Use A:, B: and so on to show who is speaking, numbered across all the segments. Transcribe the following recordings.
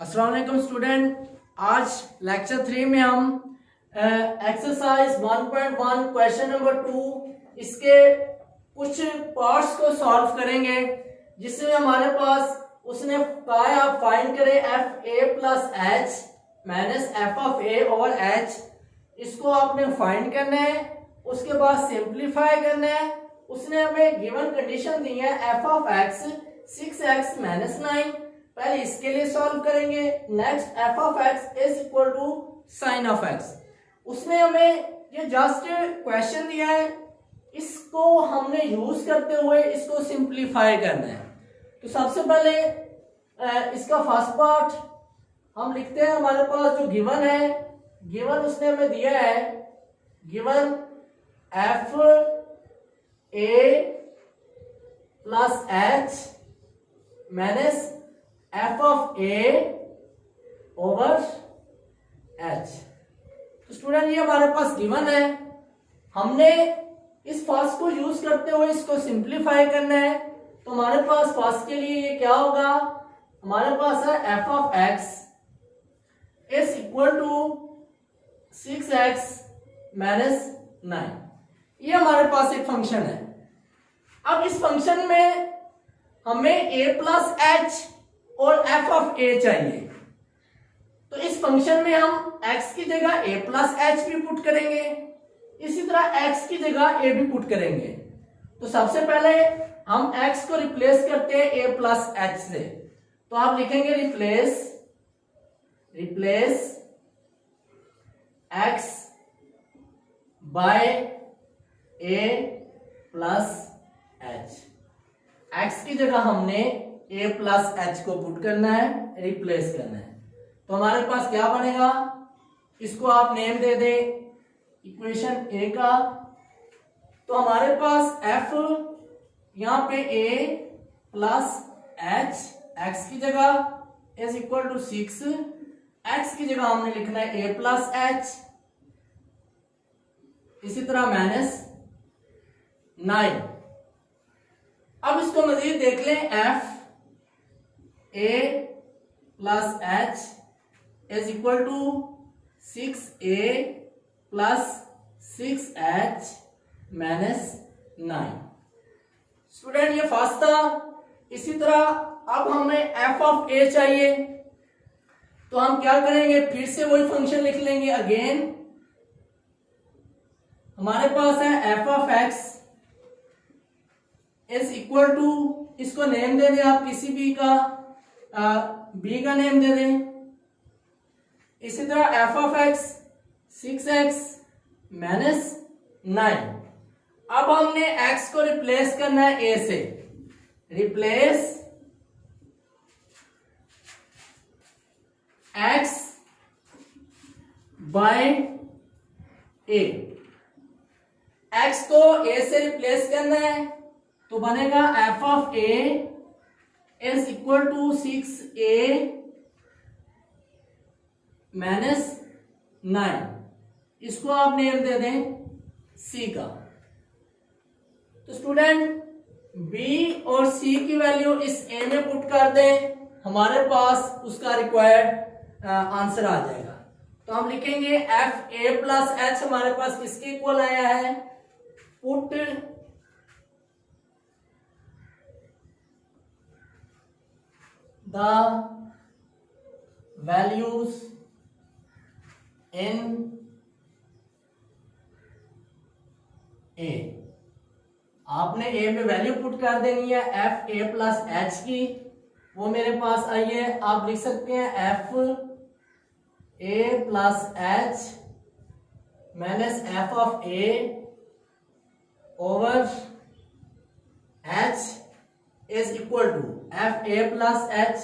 A: अस्सलाम वालेकुम स्टूडेंट। आज लेक्चर 3 में हम एक्सरसाइज 1.1 क्वेश्चन नंबर 2 इसके कुछ पार्ट्स को सॉल्व करेंगे, जिसमें हमारे पास उसने कहा है आप फाइंड करें F A plus H minus F of A over H. इसको आपने फाइंड करना है, उसके बाद सिंप्लीफाई करना है। उसने हमें गिवन कंडीशन दी है F of x 6x minus 9। पहले इसके लिए सॉल्व करेंगे। Next F of X is equal to sine of X. उसने हमें ये जस्ट क्वेश्चन दिया है, इसको हमने यूज करते हुए इसको सिंप्लीफाई करना है। तो सबसे पहले इसका फर्स्ट पार्ट हम लिखते हैं। हमारे पास जो गिवन है, गिवन उसने हमें दिया है, given F A plus H minus F of A over H. तो स्टूडेंट ये हमारे पास गिवन है, हमने इस फर्स्ट को यूज करते हुए इसको सिंप्लीफाई करना है। तो हमारे पास फर्स्ट के लिए ये क्या होगा, हमारे पास है F of X is equal to 6x minus 9। ये हमारे पास एक फंक्शन है। अब इस फंक्शन में हमें a प्लस एच और एफ ऑफ ए चाहिए। तो इस फंक्शन में हम x की जगह a प्लस एच भी पुट करेंगे, इसी तरह x की जगह a भी पुट करेंगे। तो सबसे पहले हम x को रिप्लेस करते हैं a प्लस एच से। तो आप लिखेंगे replace x by a plus H. x की जगह हमने a प्लस एच को पुट करना है, रिप्लेस करना है। तो हमारे पास क्या बनेगा, इसको आप नेम दे दें इक्वेशन a का। तो हमारे पास f यहां पे a प्लस एच x की जगह इज इक्वल टू 6, x की जगह हमने लिखना है a प्लस एच, इसी तरह माइनस 9। अब इसको मजीद देख लें, F A plus H is equal to 6a plus 6h minus 9। Student ये फर्स्ट था। इसी तरह अब हमें एफ ऑफ ए चाहिए, तो हम क्या करेंगे, फिर से वही फंक्शन लिख लेंगे अगेन। हमारे पास है F of X is equal to, इसको नेम दे दें आप किसी भी का, बी का नेम दे दें। इसी तरह F of x 6x minus 9। अब हमने x को रिप्लेस करना है a से। Replace x by a। x को a से रिप्लेस करना है, तो बनेगा F of a is equal to 6a minus 9। इसको आप नेम दे दें c का। तो स्टूडेंट b और c की वैल्यू इस a में पुट कर दें, हमारे पास उसका रिक्वायर्ड आंसर आ जाएगा। तो हम लिखेंगे एफ ए प्लस एच हमारे पास किसके इक्वल आया है, put the values in a। आपने a पे वैल्यू पुट कर देनी है एफ ए प्लस एच की, वो मेरे पास आई है। आप लिख सकते हैं F A plus H minus F of A over H is equal to F A plus H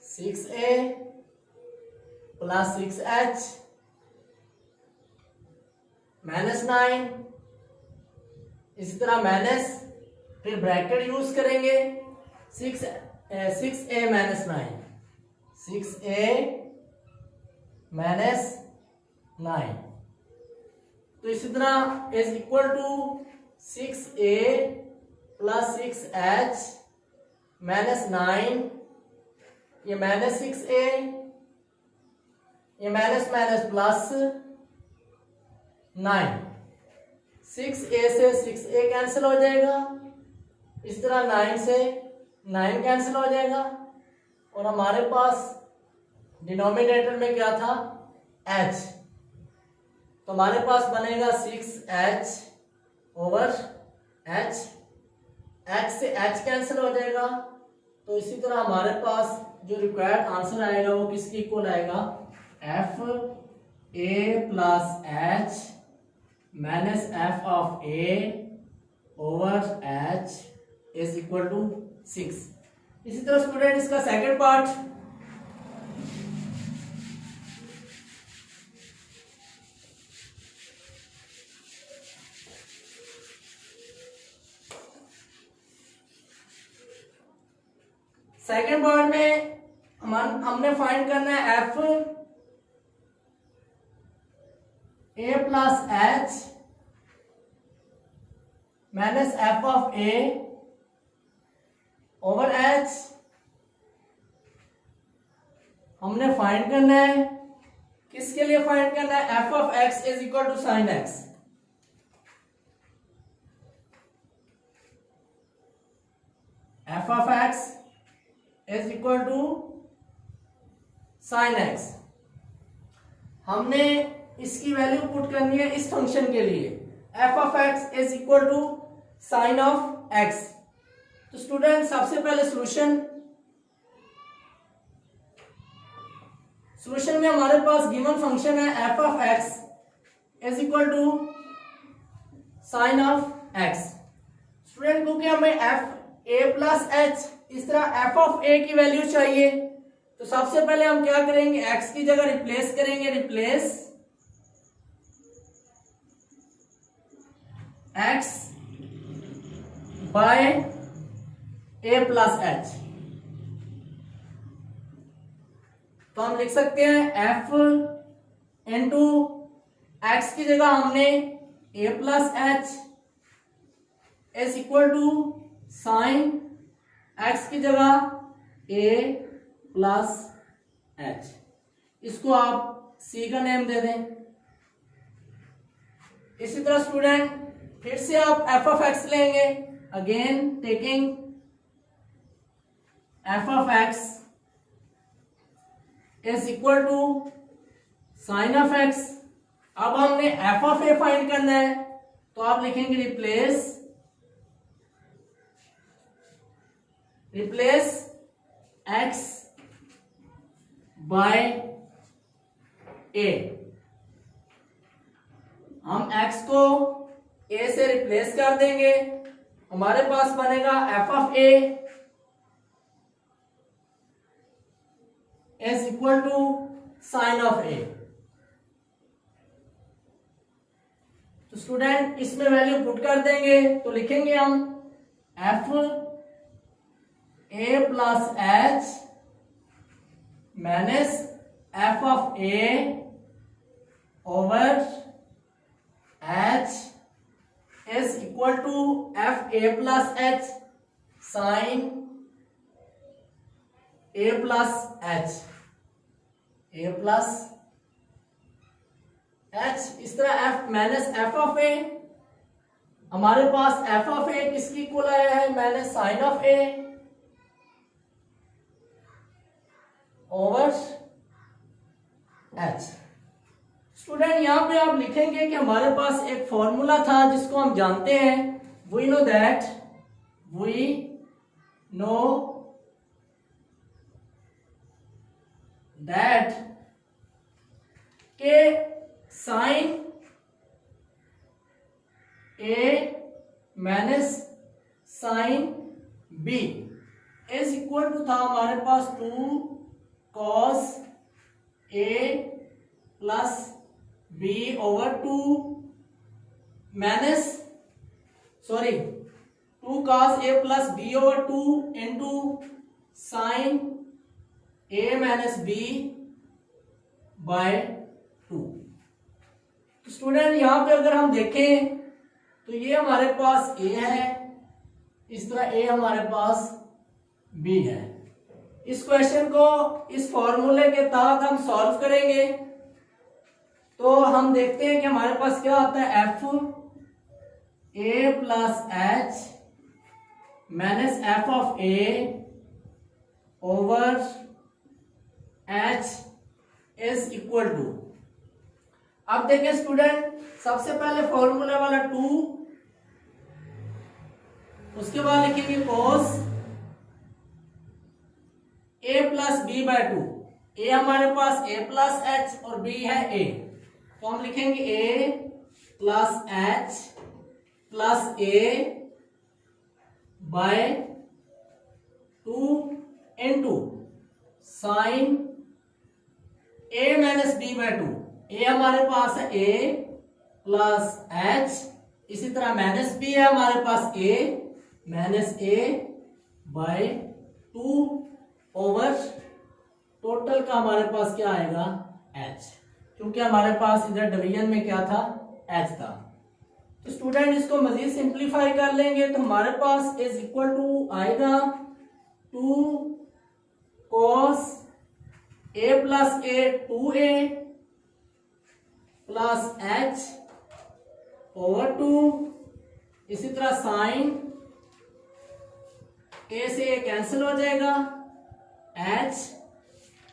A: 6a plus 6h minus 9, इसी तरह माइनस, फिर ब्रैकेट यूज करेंगे 6a माइनस 9, 6a माइनस 9। तो इसी तरह is equal to 6a plus 6h minus 9 ये -6a, ये minus minus plus 9, 6a से 6a कैंसिल हो जाएगा, इस तरह 9 से 9 कैंसिल हो जाएगा, और हमारे पास डिनोमिनेटर में क्या था, h, तो हमारे पास बनेगा 6h ओवर h, h से h कैंसिल हो जाएगा, तो इसी तरह हमारे पास जो रिक्वायर्ड आंसर आएगा वो किसके इक्वल आएगा, f a plus h minus f of a over h is equal to 6। इसी तरह स्टूडेंट इसका सेकंड पार्ट, सेकेंड पार्ट में हमने फाइंड करना है F A plus H minus F of A over H. हमने फाइंड करना है, किसके लिए फाइंड करना है, F of X is equal to sine X. F of X is equal to sine X. हमने इसकी वैल्यू पुट करनी है इस फंक्शन के लिए, F of X is equal to sine of X. तो स्टूडेंट सबसे पहले सॉल्यूशन में हमारे पास गिवन फंक्शन है F of X is equal to sine of X. Student क्योंकि हमें एफ ए प्लस एच, इस तरह एफ ऑफ ए की वैल्यू चाहिए, तो सबसे पहले हम क्या करेंगे, एक्स की जगह रिप्लेस करेंगे, रिप्लेस एक्स बाय ए प्लस एच। तो हम लिख सकते हैं एफ इंटू एक्स की जगह हमने A plus H is equal to sine X की जगह ए प्लस एच। इसको आप सी का नेम दे दें। इसी तरह स्टूडेंट फिर से आप एफ ऑफ एक्स लेंगे, again taking F of X is equal to sine of X. अब हमने एफ ऑफ ए फाइंड करना है, तो आप लिखेंगे रिप्लेस एक्स बाय ए। हम एक्स को ए से रिप्लेस कर देंगे, हमारे पास बनेगा F of A is equal to sine of A. तो स्टूडेंट इसमें वैल्यू पुट कर देंगे, तो लिखेंगे हम F A plus H minus F of A over H is equal to F A plus H sine A plus H, A plus H. इस तरह F minus F of A, हमारे पास F of A किसकी equal आया है, minus sine of A over H. Student यहां पे आप लिखेंगे कि हमारे पास एक फॉर्मूला था जिसको हम जानते हैं, वी नो दैट के sine A minus sine B is equal to था हमारे पास 2 cos a plus b over 2 minus 2 cos a plus b over 2 into sine a minus b by 2। तो स्टूडेंट यहां पे अगर हम देखें तो ये हमारे पास a है, इस तरह a हमारे पास b है। इस क्वेश्चन को इस फॉर्मूले के तहत हम सॉल्व करेंगे। तो हम देखते हैं कि हमारे पास क्या आता है, F A plus H minus F of A over H is equal to. अब देखिए स्टूडेंट, सबसे पहले फॉर्मूले वाला 2, उसके बाद लिखेंगे cos a plus B by 2। A हमारे पास a प्लस एच और b है a, तो हम लिखेंगे a plus H plus a by 2 into sine a minus B by 2। a हमारे पास है a प्लस एच, इसी तरह माइनस बी है हमारे पास a minus a by 2 over total का हमारे पास क्या आएगा, h, क्योंकि हमारे पास इधर डिवीजन में क्या था, h था। तो स्टूडेंट इसको मजीद सिंप्लीफाई कर लेंगे तो हमारे पास इज इक्वल टू आएगा 2 cos a plus a 2a plus h over 2, इसी तरह साइन a से a कैंसिल हो जाएगा, h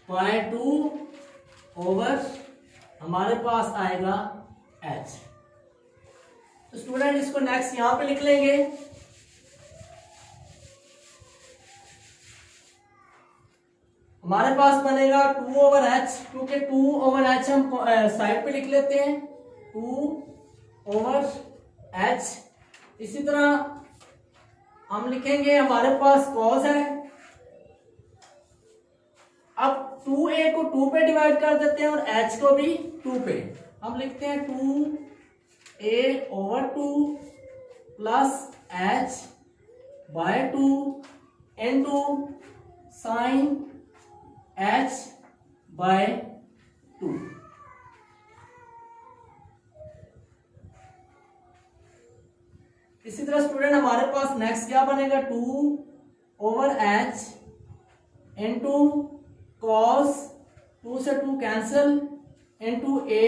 A: बाय 2 ओवर हमारे पास आएगा h। तो स्टूडेंट इसको नेक्स्ट यहां पे लिख लेंगे। हमारे पास बनेगा 2 ओवर h, क्योंकि 2 ओवर h हम साइड पे लिख लेते हैं, 2 ओवर h। इसी तरह हम लिखेंगे हमारे पास cos है, अब 2a को 2 पे डिवाइड कर देते हैं और h को भी 2 पे। हम लिखते हैं 2a over 2 plus h by 2 into sine h by 2। इसी तरह स्टूडेंट हमारे पास नेक्स्ट क्या बनेगा, 2 ओवर h इंटू cos 2 से 2 cancel into a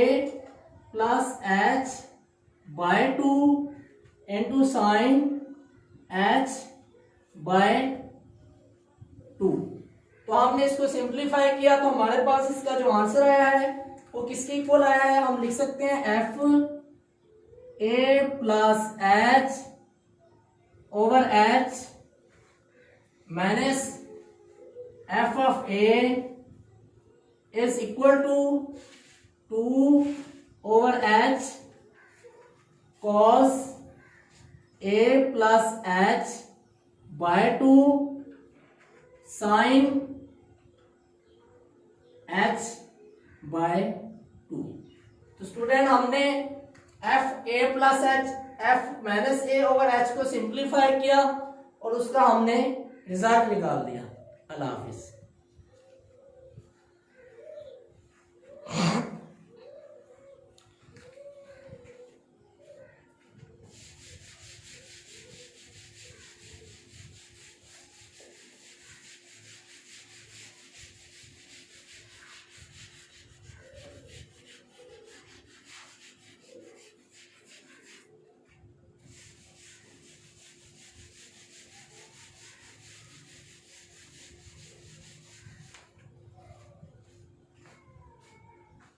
A: plus h by 2 into sine h by 2। तो हमने इसको सिंप्लीफाई किया तो हमारे पास इसका जो आंसर आया है वो किसके इक्वल आया है, हम लिख सकते हैं F A plus H over H minus F of A is equal to 2 over H cos A plus H by 2 sine h by 2। तो स्टूडेंट हमने F A plus H F minus A over H को simplify किया और उसका हमने result निकाल दिया। अल्लाह हाफिज।